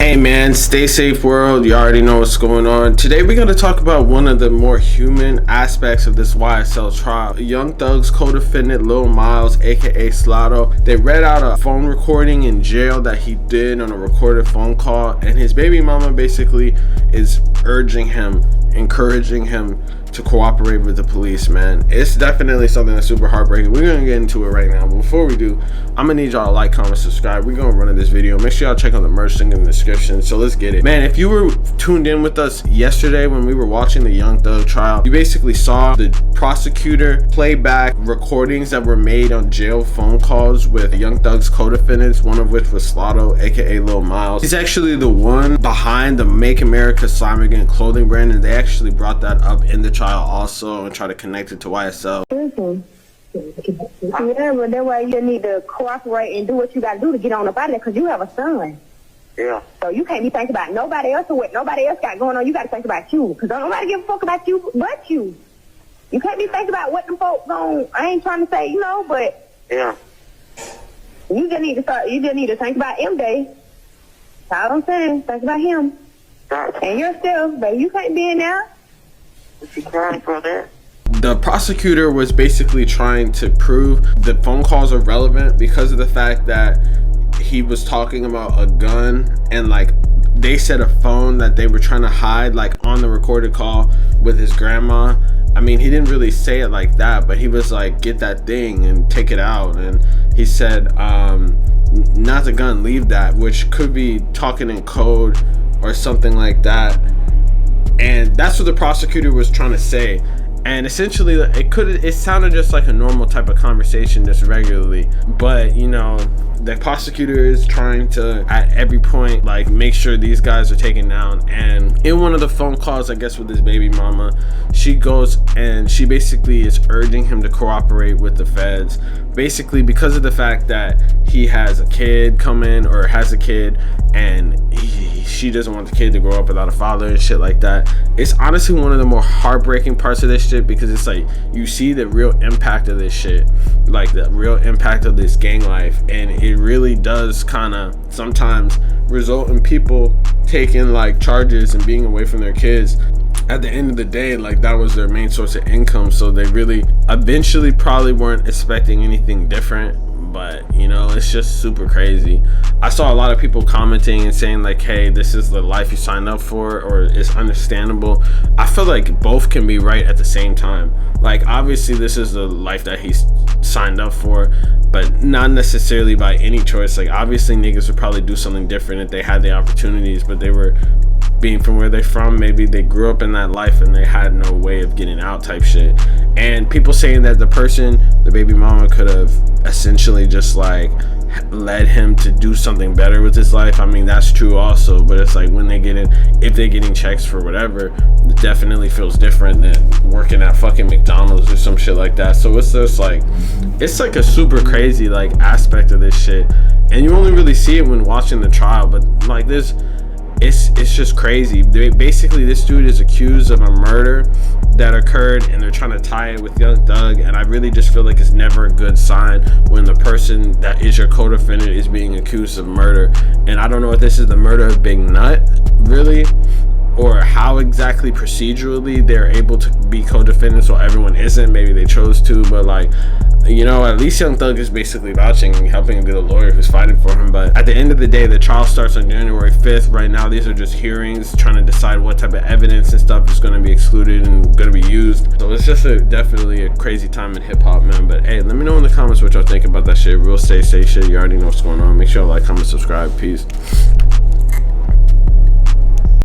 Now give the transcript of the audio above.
Hey man, stay safe world. You already know what's going on. Today we're going to talk about one of the more human aspects of this YSL trial. Young Thugs Codefendant Lil Miles, aka Slato. They read out a phone recording in jail that he did on a recorded phone call, and his baby mama basically is urging him, encouraging him to cooperate with the police, man. It's definitely something that's super heartbreaking. We're gonna get into it right now, but before we do, I'm gonna need y'all to like, comment, subscribe. We're gonna run in this video. Make sure y'all check out the merch link in the description. So let's get it, man. If you were tuned in with us yesterday when we were watching the Young Thug trial, you basically saw the prosecutor play back recordings that were made on jail phone calls with Young Thugs co-defendants, one of which was Slato, aka Lil Miles. He's actually the one behind the Make America Slime Again clothing brand, and they actually brought that up in the trial also and try to connect it to YSL. Yeah, but that's why you need to cooperate and do what you got to do to get on up out of there, because you have a son. Yeah. So you can't be thinking about nobody else or what nobody else got going on. You got to think about you, because don't nobody give a fuck about you but you. You can't be thinking about what them folks on. I ain't trying to say, but yeah. You just need to start. You just need to think about him, Day. That's all I'm saying. Think about him. And yourself, baby. You can't be in there. Is she crying for that? The prosecutor was basically trying to prove the phone calls are relevant because of the fact that he was talking about a gun, and like they said a phone that they were trying to hide, like on the recorded call with his grandma. I mean, he didn't really say it like that, but he was like, get that thing and take it out. And he said, not the gun, leave that, which could be talking in code or something like that. And that's what the prosecutor was trying to say. And essentially it sounded just like a normal type of conversation, just regularly, but the prosecutor is trying to at every point like make sure these guys are taken down. And in one of the phone calls, I guess with his baby mama, she goes and she basically is urging him to cooperate with the feds, basically because of the fact that he has a kid coming, or has a kid, and she doesn't want the kid to grow up without a father and shit like that. It's honestly one of the more heartbreaking parts of this shit, because it's like you see the real impact of this shit, like the real impact of this gang life, and it really does kind of sometimes result in people taking like charges and being away from their kids. At the end of the day, like that was their main source of income, so they really eventually probably weren't expecting anything different. But it's just super crazy. I saw a lot of people commenting and saying like, hey, this is the life you signed up for, or it's understandable. I feel like both can be right at the same time. Like obviously this is the life that he's signed up for, but not necessarily by any choice. Like obviously niggas would probably do something different if they had the opportunities, but they were being from where they're from, maybe they grew up in that life and they had no way of getting out type shit. And people saying that the baby mama could have essentially just like led him to do something better with his life. I mean, that's true also, but it's like when if they're getting checks for whatever, it definitely feels different than working at fucking McDonald's or some shit like that. So it's just like, it's like a super crazy like aspect of this shit, and you only really see it when watching the trial. But like it's just crazy. Basically this dude is accused of a murder that occurred, and they're trying to tie it with Young Thug, and I really just feel like it's never a good sign when the person that is your co-defendant is being accused of murder. And I don't know if this is the murder of Big Nut really, or how exactly procedurally they're able to be co-defendants while everyone isn't. Maybe they chose to, but like at least Young Thug is basically vouching and helping him get a lawyer who's fighting for him. But at the end of the day, the trial starts on January 5th. Right now, these are just hearings trying to decide what type of evidence and stuff is going to be excluded and going to be used. So it's just definitely a crazy time in hip-hop, man. But hey, let me know in the comments what y'all think about that shit. Real stay safe shit. You already know what's going on. Make sure to like, comment, subscribe. Peace.